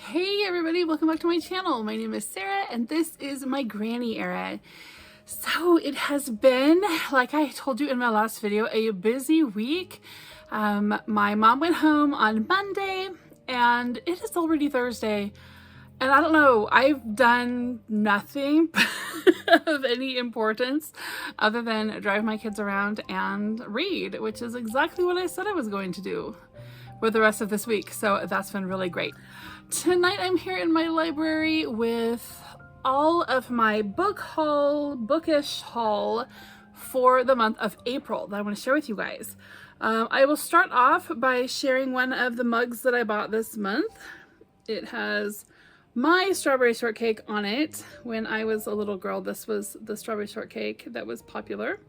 Hey everybody, welcome back to my channel. My name is Sarah and this is my granny era. So it has been, like I told you in my last video, a busy week. My mom went home on Monday and it is already Thursday. And I don't know, I've done nothing of any importance other than drive my kids around and read, which is exactly what I said I was going to do for the rest of this week. So that's been really great. Tonight I'm here in my library with all of my Bookish haul for the month of April that I want to share with you guys. I will start off by sharing one of the mugs that I bought this month. It has my strawberry shortcake on it. When I was a little girl, this was the strawberry shortcake that was popular.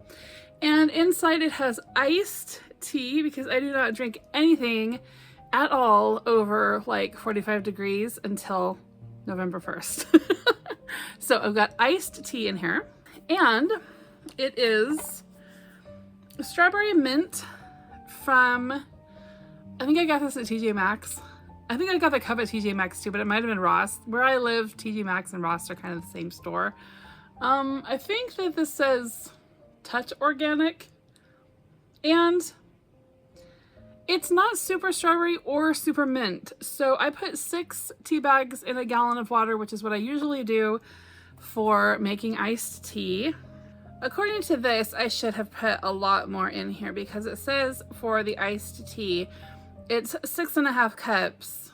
And inside it has iced tea because I do not drink anything at all over like 45 degrees until November 1st. So I've got iced tea in here, and it is strawberry mint from, I think I got this at TJ Maxx. I think I got the cup at TJ Maxx too, but it might have been Ross. Where I live, TJ Maxx and Ross are kind of the same store. I think that this says Touch Organic, and it's not super strawberry or super mint. So I put 6 tea bags in a gallon of water, which is what I usually do for making iced tea. According to this, I should have put a lot more in here because it says for the iced tea, it's 6.5 cups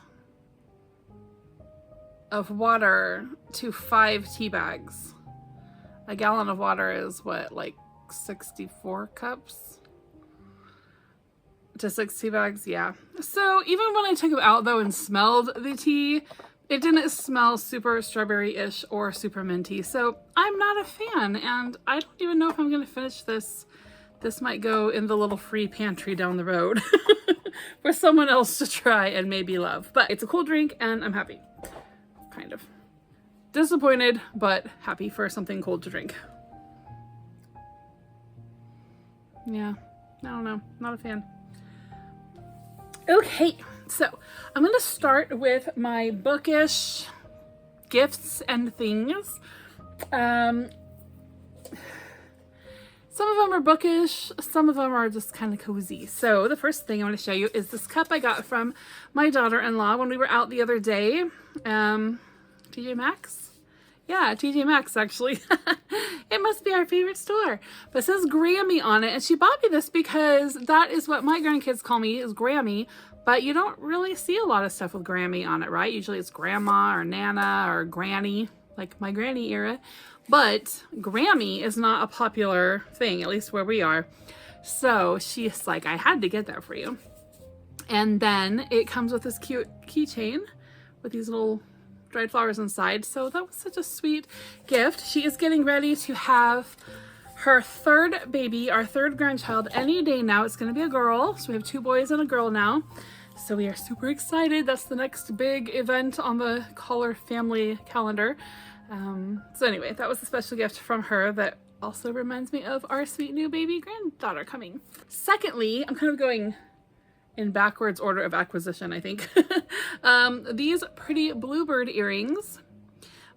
of water to 5 tea bags. A gallon of water is what, like 64 cups? To 6 tea bags, yeah. So even when I took it out though and smelled the tea, it didn't smell super strawberry-ish or super minty. So I'm not a fan, and I don't even know if I'm gonna finish this. This might go in the little free pantry down the road for someone else to try and maybe love. But it's a cool drink and I'm happy. Kind of. Disappointed, but happy for something cold to drink. Yeah, I don't know, not a fan. Okay, so I'm going to start with my Bookish gifts and things. Some of them are bookish, some of them are just kind of cozy. So the first thing I want to show you is this cup I got from my daughter-in-law when we were out the other day. TJ Maxx? Yeah, TJ Maxx actually. It must be our favorite store. But it says Grammy on it, and she bought me this because that is what my grandkids call me, is Grammy. But you don't really see a lot of stuff with Grammy on it, right? Usually it's Grandma or Nana or Granny, like my granny era. But Grammy is not a popular thing, at least where we are. So she's like, I had to get that for you. And then it comes with this cute keychain with these little dried flowers inside. So that was such a sweet gift. She is getting ready to have her third baby, our third grandchild, any day now. It's going to be a girl. So we have 2 boys and a girl now. So we are super excited. That's the next big event on the Coller family calendar. So anyway, that was a special gift from her that also reminds me of our sweet new baby granddaughter coming. Secondly, I'm kind of going in backwards order of acquisition, I think. These pretty bluebird earrings.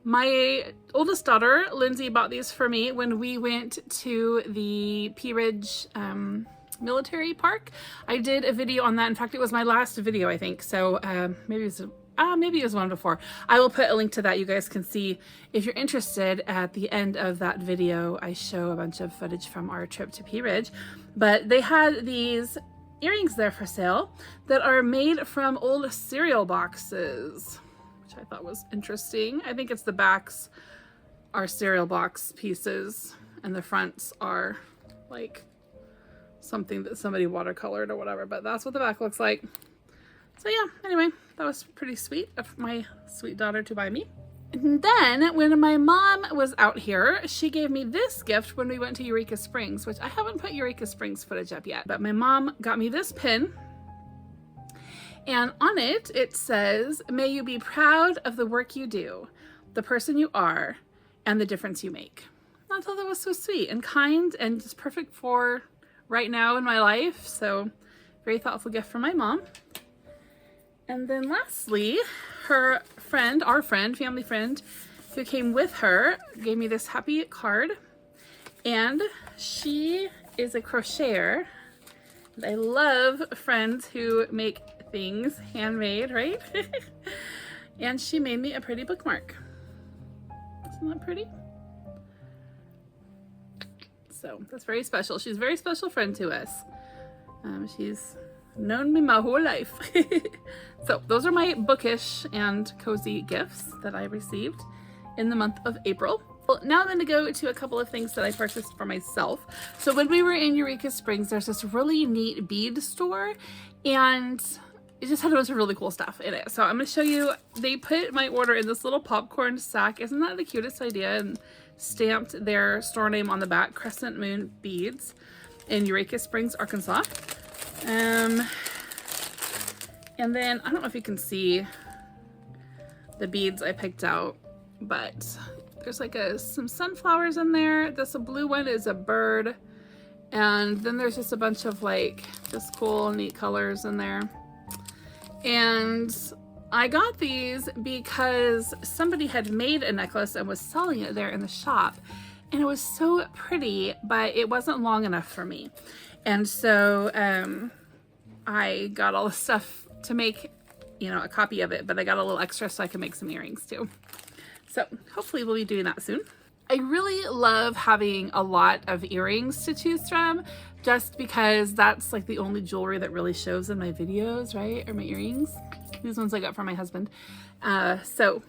My oldest daughter, Lindsay, bought these for me when we went to the Pea Ridge military park. I did a video on that. In fact, it was my last video, I think. So maybe it was one before. I will put a link to that. You guys can see if you're interested. At the end of that video, I show a bunch of footage from our trip to Pea Ridge. But they had these earrings there for sale that are made from old cereal boxes, which I thought was interesting. I think it's the backs are cereal box pieces and the fronts are like something that somebody watercolored or whatever, but that's what the back looks like. So yeah, anyway, that was pretty sweet of my sweet daughter to buy me. And then when my mom was out here, she gave me this gift when we went to Eureka Springs, which I haven't put Eureka Springs footage up yet, but my mom got me this pin. And on it, it says, "May you be proud of the work you do, the person you are, and the difference you make." I thought that was so sweet and kind and just perfect for right now in my life. So very thoughtful gift from my mom. And then lastly, her friend, our friend, family friend, who came with her, gave me this happy card. And she is a crocheter. I love friends who make things handmade, right? And she made me a pretty bookmark. Isn't that pretty? So that's very special. She's a very special friend to us. She's known me my whole life. So those are my bookish and cozy gifts that I received in the month of April. Well, now I'm going to go to a couple of things that I purchased for myself. So when we were in Eureka Springs, there's this really neat bead store, and it just had a bunch of really cool stuff in it. So I'm going to show you, they put my order in this little popcorn sack. Isn't that the cutest idea? And stamped their store name on the back, Crescent Moon Beads in Eureka Springs, Arkansas. And then, I don't know if you can see the beads I picked out, but there's like some sunflowers in there. This blue one is a bird. And then there's just a bunch of like just cool, neat colors in there. And I got these because somebody had made a necklace and was selling it there in the shop. And it was so pretty, but it wasn't long enough for me. And so I got all the stuff to make, you know, a copy of it, but I got a little extra so I can make some earrings too. So hopefully we'll be doing that soon. I really love having a lot of earrings to choose from, just because that's like the only jewelry that really shows in my videos, right? Or my earrings. These ones I got from my husband. So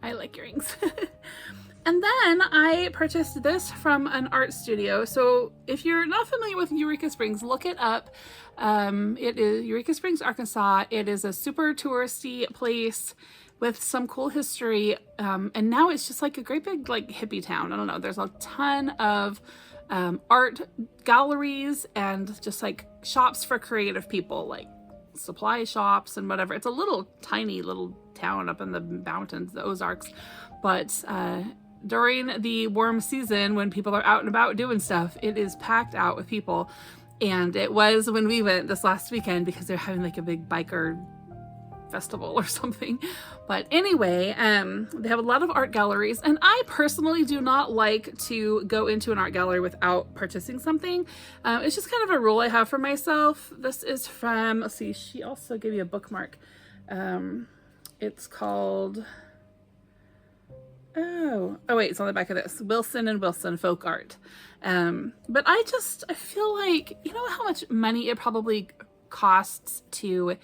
I like earrings. And then I purchased this from an art studio. So if you're not familiar with Eureka Springs, look it up. It is Eureka Springs, Arkansas. It is a super touristy place with some cool history. And now it's just like a great big like hippie town. I don't know. There's a ton of art galleries and just like shops for creative people, like supply shops and whatever. It's a little tiny little town up in the mountains, the Ozarks. But during the warm season, when people are out and about doing stuff, it is packed out with people. And it was when we went this last weekend because they're having like a big biker festival or something. But anyway, they have a lot of art galleries, and I personally do not like to go into an art gallery without purchasing something. It's just kind of a rule I have for myself. This is from, let's see, she also gave me a bookmark. It's called, oh wait, it's on the back of this, Wilson and Wilson Folk Art. But I feel like, you know how much money it probably costs to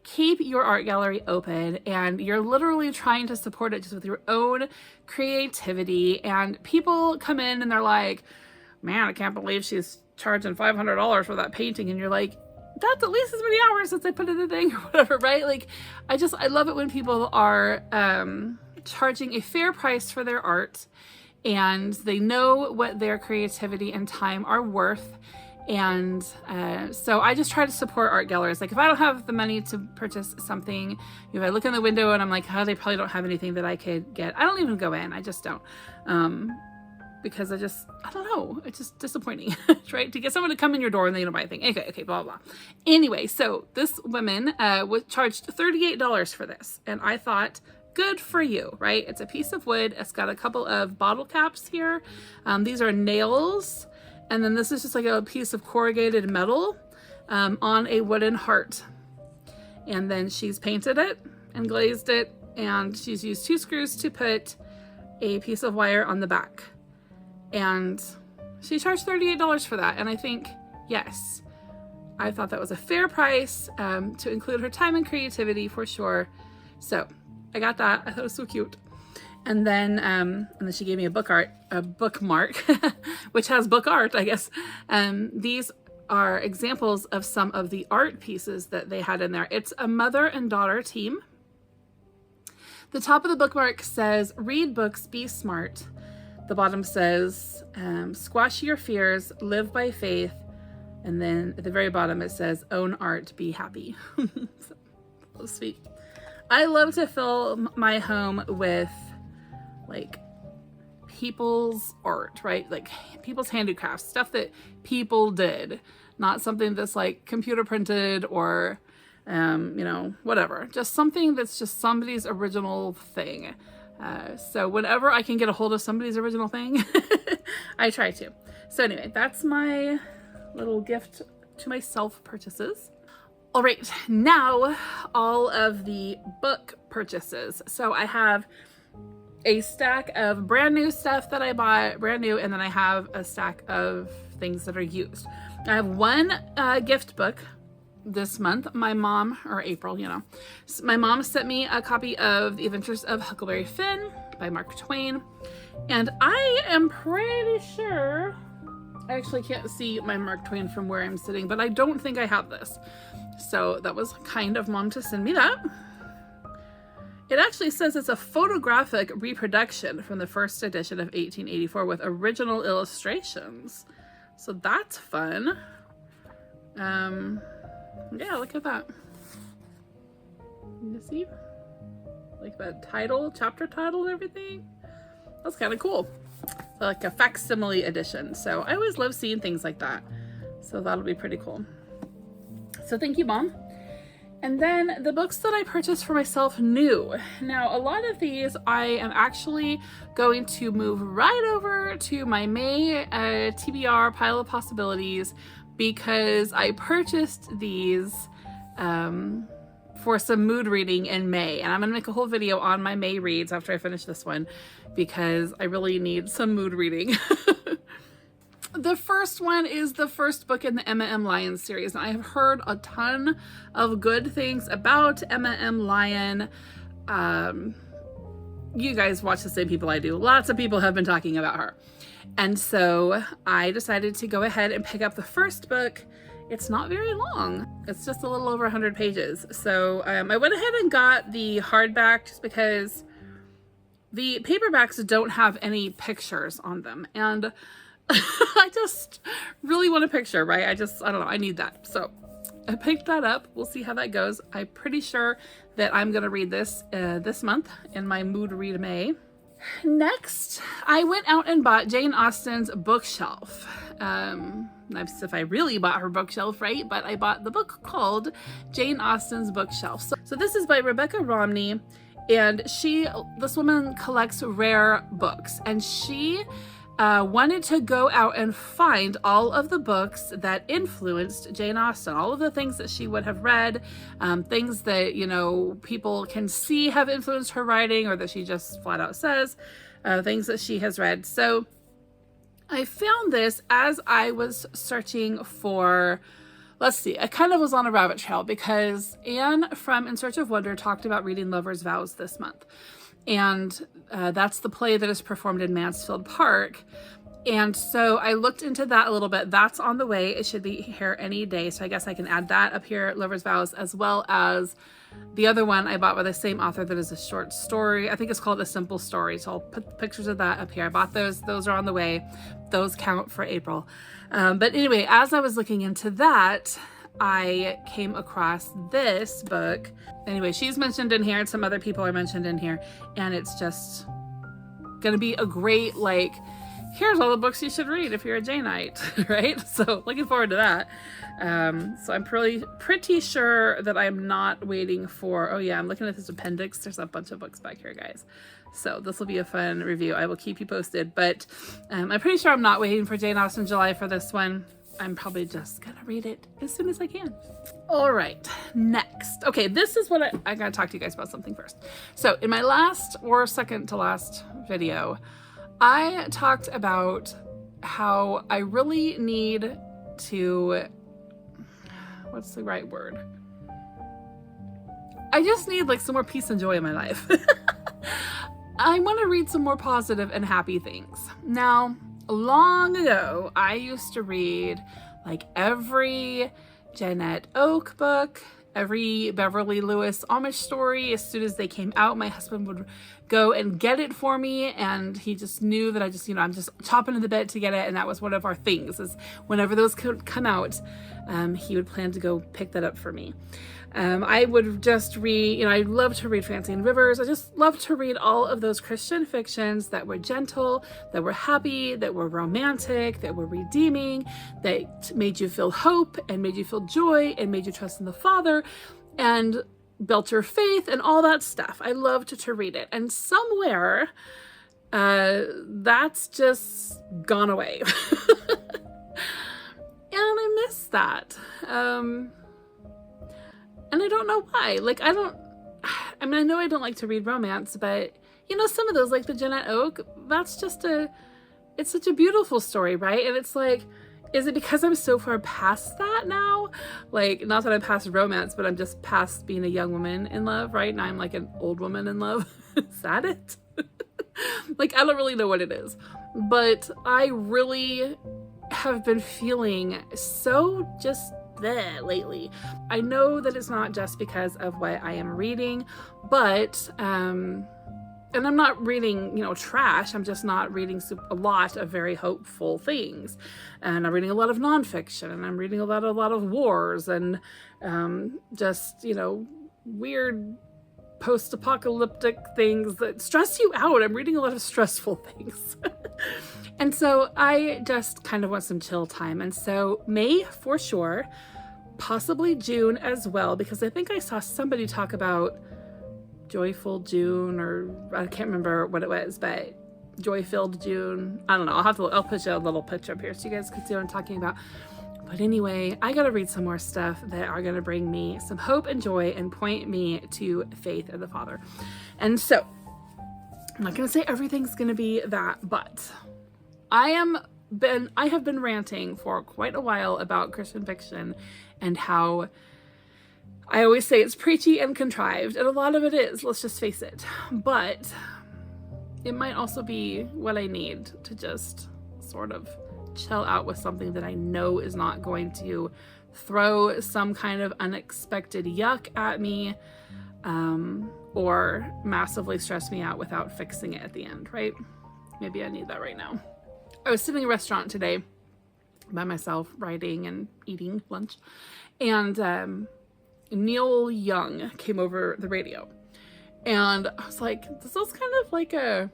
keep your art gallery open, and you're literally trying to support it just with your own creativity, and people come in and they're like, man, I can't believe she's charging $500 for that painting, and you're like, that's at least as many hours as I put in the thing or whatever, right? Like, I love it when people are charging a fair price for their art, and they know what their creativity and time are worth. And so I just try to support art galleries. Like if I don't have the money to purchase something, if I look in the window and I'm like, oh, they probably don't have anything that I could get, I don't even go in. I just don't. Because I don't know. It's just disappointing, right? To get someone to come in your door and they don't buy a thing. Okay, blah, blah. Anyway, so this woman was charged $38 for this. And I thought, good for you, right? It's a piece of wood. It's got a couple of bottle caps here. These are nails. And then this is just like a piece of corrugated metal on a wooden heart. And then she's painted it and glazed it. And she's used 2 screws to put a piece of wire on the back. And she charged $38 for that. And I think, yes, I thought that was a fair price to include her time and creativity for sure. So I got that. I thought it was so cute. And then she gave me a bookmark, which has book art, I guess. These are examples of some of the art pieces that they had in there. It's a mother and daughter team. The top of the bookmark says, read books, be smart. The bottom says, squash your fears, live by faith. And then at the very bottom it says, own art, be happy. So sweet. I love to fill my home with like people's art, right? Like people's handicrafts, stuff that people did, not something that's like computer printed or you know, whatever. Just something that's just somebody's original thing. So whenever I can get a hold of somebody's original thing, I try to. So anyway, that's my little gift to myself purchases. All right, now all of the book purchases. So I have a stack of brand new stuff that I bought, brand new, and then I have a stack of things that are used. I have one gift book this month. My mom, or April, you know, my mom sent me a copy of The Adventures of Huckleberry Finn by Mark Twain. And I am pretty sure, I actually can't see my Mark Twain from where I'm sitting, but I don't think I have this. So that was kind of mom to send me that. It actually says it's a photographic reproduction from the first edition of 1884 with original illustrations. So that's fun. Yeah, look at that. You see? Like that title, chapter title and everything. That's kind of cool. So like a facsimile edition. So I always love seeing things like that. So that'll be pretty cool. So thank you, Mom. And then the books that I purchased for myself new. Now, a lot of these I am actually going to move right over to my May TBR pile of possibilities, because I purchased these for some mood reading in May. And I'm going to make a whole video on my May reads after I finish this one, because I really need some mood reading. The first one is the first book in the Emma M. Lyon series. And I have heard a ton of good things about Emma M. Lyon. You guys watch the same people I do. Lots of people have been talking about her. And so I decided to go ahead and pick up the first book. It's not very long. It's just a little over 100 pages. So I went ahead and got the hardback just because the paperbacks don't have any pictures on them. And I just really want a picture, right? I don't know, I need that. So I picked that up. We'll see how that goes. I'm pretty sure that I'm going to read this this month in my mood read May. Next, I went out and bought Jane Austen's bookshelf. If I really bought her bookshelf, right? But I bought the book called Jane Austen's Bookshelf. So this is by Rebecca Romney, and this woman collects rare books, and she wanted to go out and find all of the books that influenced Jane Austen, all of the things that she would have read, things that, you know, people can see have influenced her writing, or that she just flat out says, things that she has read. So I found this as I was searching for, let's see, I kind of was on a rabbit trail because Anne from In Search of Wonder talked about reading Lover's Vows this month. And that's the play that is performed in Mansfield Park. And so I looked into that a little bit. That's on the way. It should be here any day. So I guess I can add that up here, Lover's Vows, as well as the other one I bought by the same author that is a short story. I think it's called A Simple Story. So I'll put pictures of that up here. I bought those. Those are on the way. Those count for April. But anyway, as I was looking into that, I came across this book. Anyway, she's mentioned in here and some other people are mentioned in here, and it's just gonna be a great, like, here's all the books you should read if you're a Janeite, right? So looking forward to that. So I'm pretty sure that I'm not waiting for, oh yeah, I'm looking at this appendix. There's a bunch of books back here, guys. So this will be a fun review. I will keep you posted, but I'm pretty sure I'm not waiting for Jane Austen July for this one. I'm probably just gonna read it as soon as I can. All right, next. Okay, this is what I gotta talk to you guys about something first. So in my last or second to last video, I talked about how I really need to, what's the right word? I just need like some more peace and joy in my life. I want to read some more positive and happy things. Now, long ago, I used to read like every Jeanette Oke book, every Beverly Lewis Amish story. As soon as they came out, my husband would go and get it for me, and he just knew that I just, I'm just chopping at the bit to get it, and that was one of our things, is whenever those could come out, he would plan to go pick that up for me. I would just read, I love to read Francine Rivers. I just love to read all of those Christian fictions that were gentle, that were happy, that were romantic, that were redeeming, that made you feel hope and made you feel joy and made you trust in the Father. and built her faith and all that stuff. I loved to read it. And somewhere, that's just gone away. And I miss that. And I don't know why. Like, I know I don't like to read romance, but you know, some of those, like the Jeanette Oak, that's just it's such a beautiful story, right? And it's like, is it because I'm so far past that now? Like, not that I'm past romance, but I'm just past being a young woman in love, right? Now I'm like an old woman in love. Is that it? Like, I don't really know what it is. But I really have been feeling so just there lately. I know that it's not just because of what I am reading, but and I'm not reading, you know, trash. I'm just not reading a lot of very hopeful things. And I'm reading a lot of nonfiction, and I'm reading a lot of wars and just, you know, weird post-apocalyptic things that stress you out. I'm reading a lot of stressful things. And so I just kind of want some chill time. And so May for sure, possibly June as well, because I think I saw somebody talk about Joyful June, or I can't remember what it was, but Joy-filled June. I don't know. I'll put you a little picture up here so you guys can see what I'm talking about. But anyway, I gotta read some more stuff that are gonna bring me some hope and joy and point me to faith in the Father. And so, I'm not gonna say everything's gonna be that, but I have been ranting for quite a while about Christian fiction and how I always say it's preachy and contrived, and a lot of it is, let's just face it. But it might also be what I need to just sort of chill out with something that I know is not going to throw some kind of unexpected yuck at me, or massively stress me out without fixing it at the end, right? Maybe I need that right now. I was sitting in a restaurant today by myself, writing and eating lunch, and Neil Young came over the radio, and I was like, this is kind of like a,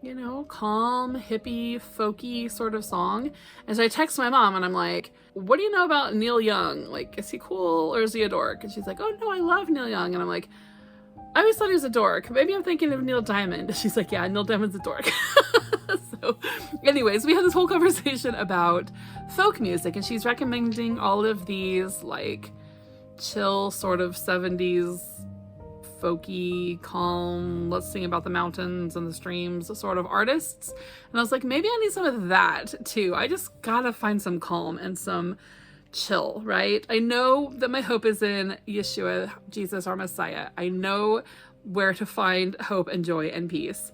you know, calm, hippie, folky sort of song. And so I text my mom and I'm like, what do you know about Neil Young? Like, is he cool or is he a dork? And she's like, oh no, I love Neil Young. And I'm like, I always thought he was a dork. Maybe I'm thinking of Neil Diamond. She's like, yeah, Neil Diamond's a dork. So anyways, we had this whole conversation about folk music, and she's recommending all of these like chill sort of 70s folky, calm, let's sing about the mountains and the streams sort of artists. And I was like, maybe I need some of that too. I just gotta find some calm and some chill, right? I know that my hope is in Yeshua, Jesus, our Messiah. I know where to find hope and joy and peace.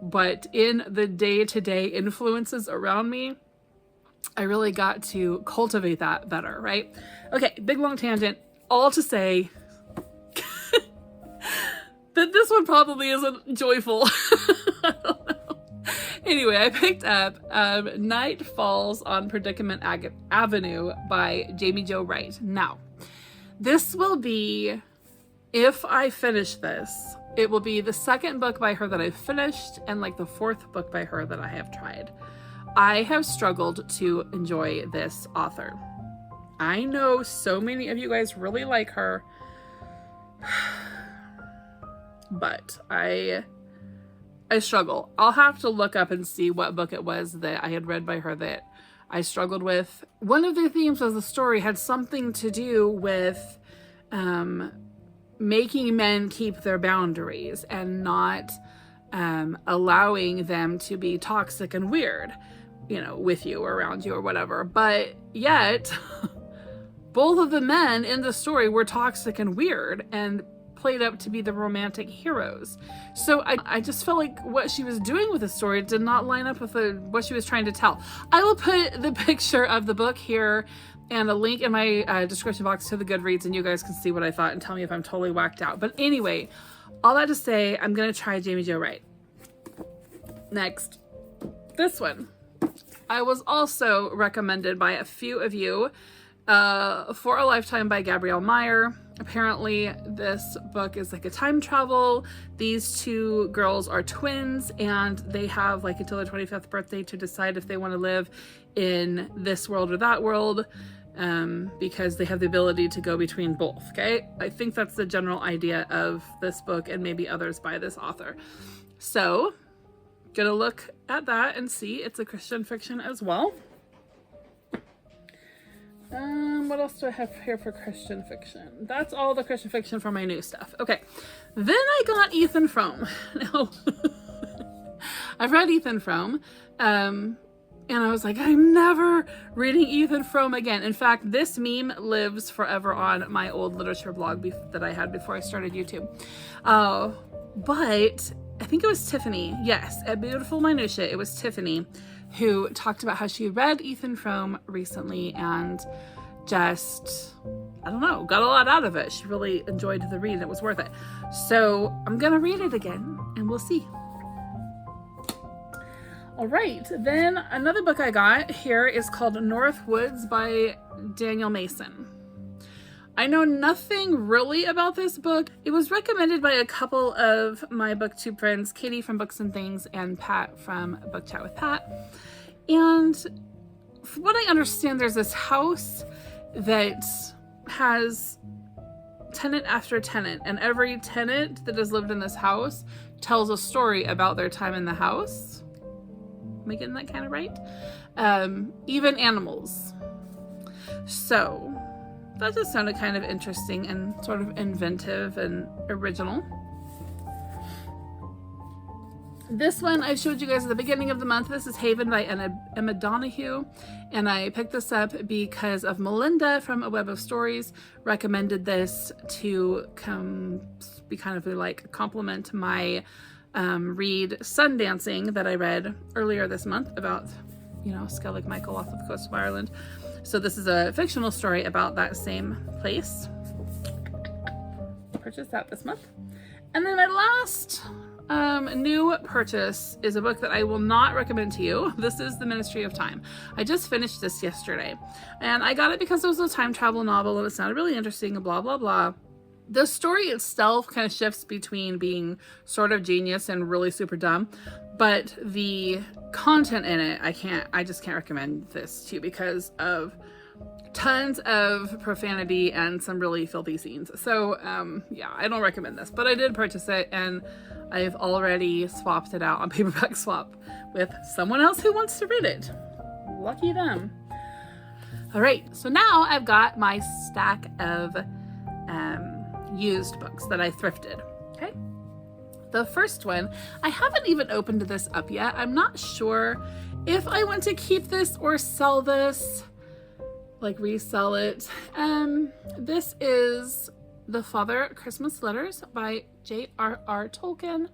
But in the day-to-day influences around me, I really got to cultivate that better, right? Okay, big long tangent, all to say that this one probably isn't joyful. I don't know. Anyway, I picked up Night Falls on Predicament Avenue by Jamie Jo Wright. Now, this will be, if I finish this, it will be the second book by her that I've finished and like the fourth book by her that I have tried. I have struggled to enjoy this author. I know so many of you guys really like her, but I struggle. I'll have to look up and see what book it was that I had read by her that I struggled with. One of the themes of the story had something to do with making men keep their boundaries and not allowing them to be toxic and weird, you know, with you or around you or whatever. But yet, both of the men in the story were toxic and weird and played up to be the romantic heroes. So I just felt like what she was doing with the story did not line up with what she was trying to tell. I will put the picture of the book here and a link in my description box to the Goodreads, and you guys can see what I thought and tell me if I'm totally whacked out. But anyway, all that to say, I'm going to try Jamie Jo Wright. Next, this one. I was also recommended by a few of you, For a Lifetime by Gabrielle Meyer. Apparently, this book is like a time travel. These two girls are twins, and they have like until their 25th birthday to decide if they want to live in this world or that world. because they have the ability to go between both. Okay, I think that's the general idea of this book, and maybe others by this author. So gonna look at that and see. It's a Christian fiction as well. What else do I have here for Christian fiction? That's all the Christian fiction for my new stuff. Okay, then I got Ethan Frome. Now, I've read Ethan Frome, and I was like, I'm never reading Ethan Frome again. In fact, this meme lives forever on my old literature blog that I had before I started YouTube. But I think it was Tiffany. Yes, at Beautiful Minutia, it was Tiffany who talked about how she read Ethan Frome recently and just, I don't know, got a lot out of it. She really enjoyed the read and it was worth it. So I'm gonna read it again and we'll see. All right, then another book I got here is called North Woods by Daniel Mason. I know nothing really about this book. It was recommended by a couple of my booktube friends, Katie from Books and Things and Pat from Book Chat with Pat. And from what I understand, there's this house that has tenant after tenant, and every tenant that has lived in this house tells a story about their time in the house. Am I getting that kind of right? Even animals. So that just sounded kind of interesting and sort of inventive and original. This one I showed you guys at the beginning of the month. This is Haven by Emma Donoghue, and I picked this up because of Melinda from A Web of Stories recommended this to come be kind of like a compliment to my read Sundancing that I read earlier this month about, you know, Skellig Michael off the coast of Ireland. So this is a fictional story about that same place. Purchased that this month. And then my last new purchase is a book that I will not recommend to you. This is The Ministry of Time. I just finished this yesterday, and I got it because it was a time travel novel and it sounded really interesting and blah, blah, blah. The story itself kind of shifts between being sort of genius and really super dumb, but the content in it, I just can't recommend this to you because of tons of profanity and some really filthy scenes. So yeah, I don't recommend this, but I did purchase it and I've already swapped it out on paperback swap with someone else who wants to read it. Lucky them. All right, so now I've got my stack of used books that I thrifted. Okay, the first one, I haven't even opened this up yet. I'm not sure if I want to keep this or sell this, like resell it. This is The Father Christmas Letters by J.R.R. Tolkien.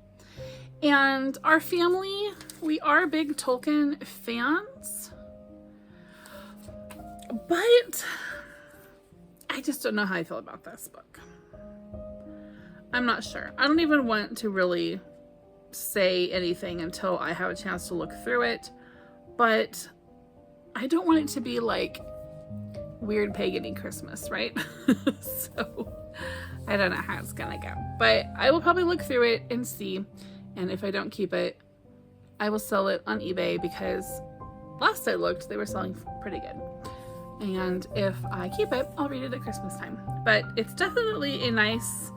And our family, we are big Tolkien fans, but I just don't know how I feel about this book. I'm not sure. I don't even want to really say anything until I have a chance to look through it, but I don't want it to be like weird pagany Christmas, right? So I don't know how it's gonna go, but I will probably look through it and see, and if I don't keep it, I will sell it on eBay because last I looked, they were selling pretty good. And if I keep it, I'll read it at Christmas time. But it's definitely a nice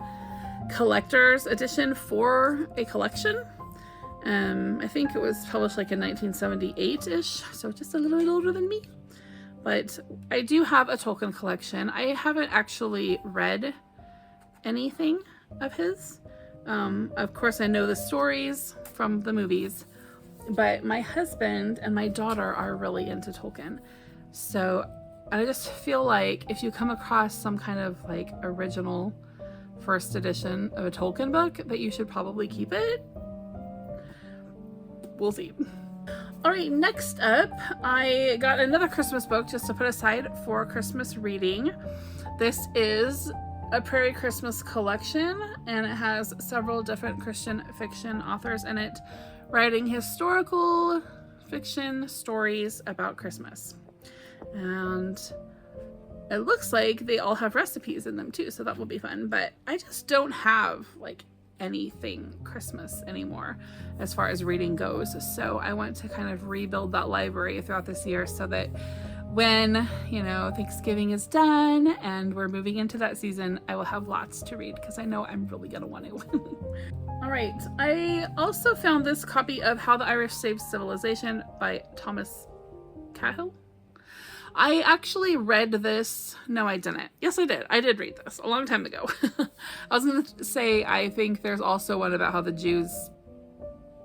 collector's edition for a collection. I think it was published like in 1978-ish, so just a little bit older than me. But I do have a Tolkien collection. I haven't actually read anything of his. Of course, I know the stories from the movies, but my husband and my daughter are really into Tolkien. So I just feel like if you come across some kind of like original first edition of a Tolkien book, that you should probably keep it. We'll see. All right, next up, I got another Christmas book just to put aside for Christmas reading. This is a Prairie Christmas collection, and it has several different Christian fiction authors in it, writing historical fiction stories about Christmas. And it looks like they all have recipes in them too, so that will be fun. But I just don't have like anything Christmas anymore as far as reading goes, so I want to kind of rebuild that library throughout this year so that when, you know, Thanksgiving is done and we're moving into that season, I will have lots to read because I know I'm really gonna want to. All right, I also found this copy of How the Irish Saved Civilization by Thomas Cahill. I actually read this. No, I didn't. Yes, I did. I did read this a long time ago. I was going to say, I think there's also one about how the Jews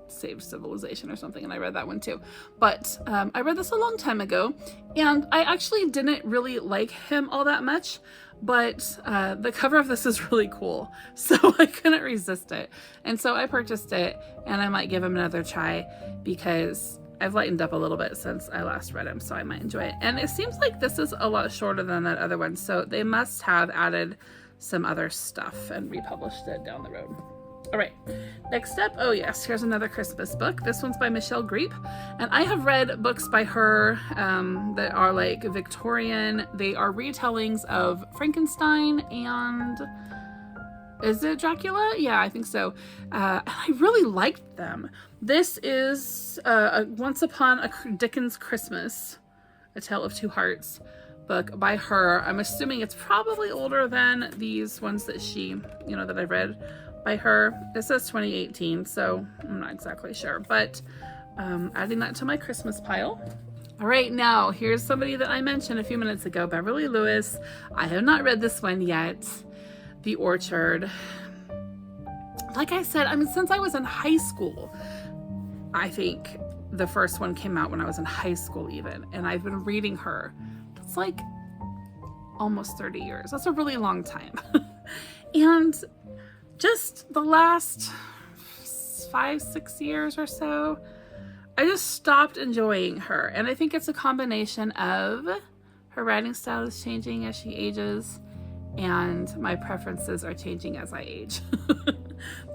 saved civilization or something, and I read that one too. But I read this a long time ago, and I actually didn't really like him all that much, but the cover of this is really cool, so I couldn't resist it. And so I purchased it, and I might give him another try because I've lightened up a little bit since I last read him, so I might enjoy it. And it seems like this is a lot shorter than that other one, so they must have added some other stuff and republished it down the road. All right, next up, oh yes, here's another Christmas book. This one's by Michelle Greep, and I have read books by her that are like Victorian. They are retellings of Frankenstein and, is it Dracula? Yeah, I think so. I really liked them. This is Once Upon a Dickens Christmas, A Tale of Two Hearts book by her. I'm assuming it's probably older than these ones that she, you know, that I've read by her. It says 2018, so I'm not exactly sure, but adding that to my Christmas pile. All right, now here's somebody that I mentioned a few minutes ago, Beverly Lewis. I have not read this one yet. The Orchard. Like I said, I mean, since I was in high school, I think the first one came out when I was in high school even, and I've been reading her. It's like almost 30 years. That's a really long time. And just the last 5-6 years or so, I just stopped enjoying her. And I think it's a combination of her writing style is changing as she ages, and my preferences are changing as I age.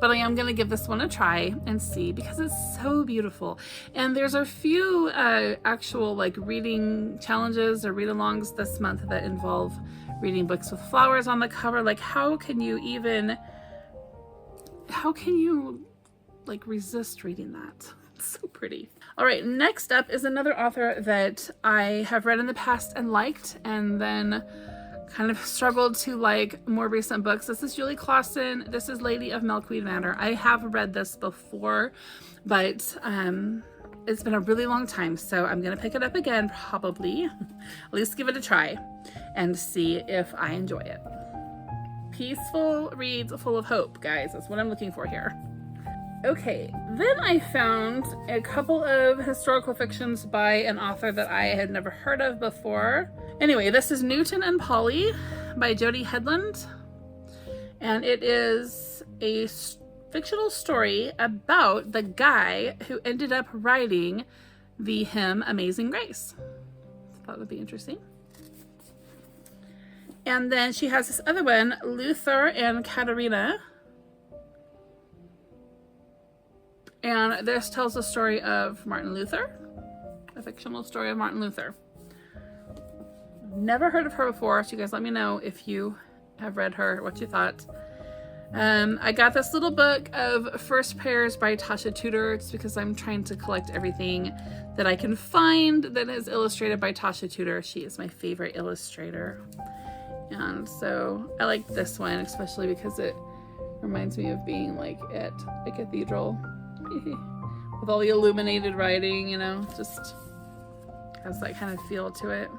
But I am going to give this one a try and see, because it's so beautiful. And there's a few actual like reading challenges or read-alongs this month that involve reading books with flowers on the cover. Like, how can you like resist reading that? It's so pretty. All right, next up is another author that I have read in the past and liked, and then kind of struggled to like more recent books. This is Julie Clausen. This is Lady of Milkweed Manor. I have read this before, but it's been a really long time, so I'm gonna pick it up again, probably. At least give it a try and see if I enjoy it. Peaceful reads full of hope, guys. That's what I'm looking for here. Okay, then I found a couple of historical fictions by an author that I had never heard of before. Anyway, this is Newton and Polly by Jody Headland, and it is a fictional story about the guy who ended up writing the hymn Amazing Grace. I thought that would be interesting. And then she has this other one, Luther and Katerina. And this tells the story of Martin Luther, a fictional story of Martin Luther. Never heard of her before, so you guys let me know if you have read her, what you thought. I got this little book of First Prayers by Tasha Tudor. It's because I'm trying to collect everything that I can find that is illustrated by Tasha Tudor. She is my favorite illustrator. And so I like this one, especially because it reminds me of being like at a cathedral with all the illuminated writing, you know, just has that kind of feel to it.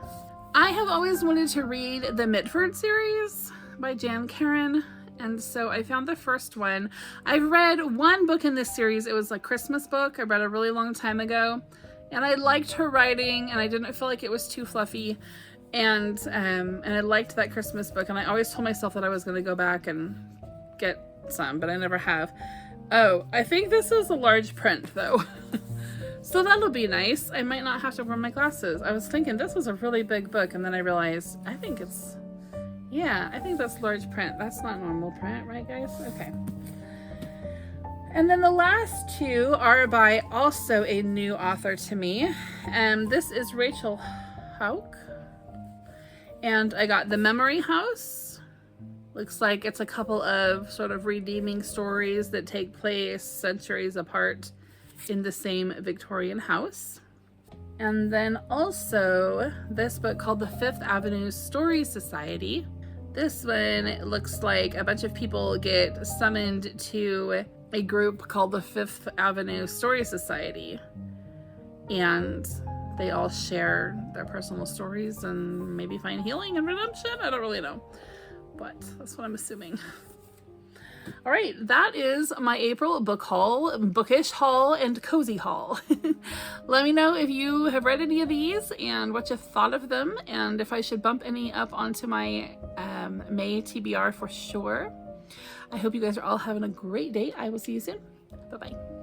I have always wanted to read the Mitford series by Jan Karon, and so I found the first one. I've read one book in this series. It was a Christmas book I read a really long time ago, and I liked her writing, and I didn't feel like it was too fluffy, and I liked that Christmas book, and I always told myself that I was going to go back and get some, but I never have. Oh, I think this is a large print though. So that'll be nice. I might not have to wear my glasses. I was thinking this was a really big book, and then I realized I think that's large print. That's not normal print, right guys? Okay. And then the last two are by also a new author to me. This is Rachel Hauk. And I got The Memory House. Looks like it's a couple of sort of redeeming stories that take place centuries apart in the same Victorian house. And then also this book called The Fifth Avenue Story Society. This one, it looks like a bunch of people get summoned to a group called the Fifth Avenue Story Society. And they all share their personal stories and maybe find healing and redemption. I don't really know, but that's what I'm assuming. All right, that is my April book haul, bookish haul, and cozy haul. Let me know if you have read any of these and what you thought of them, and if I should bump any up onto my May TBR for sure. I hope you guys are all having a great day. I will see you soon. Bye-bye.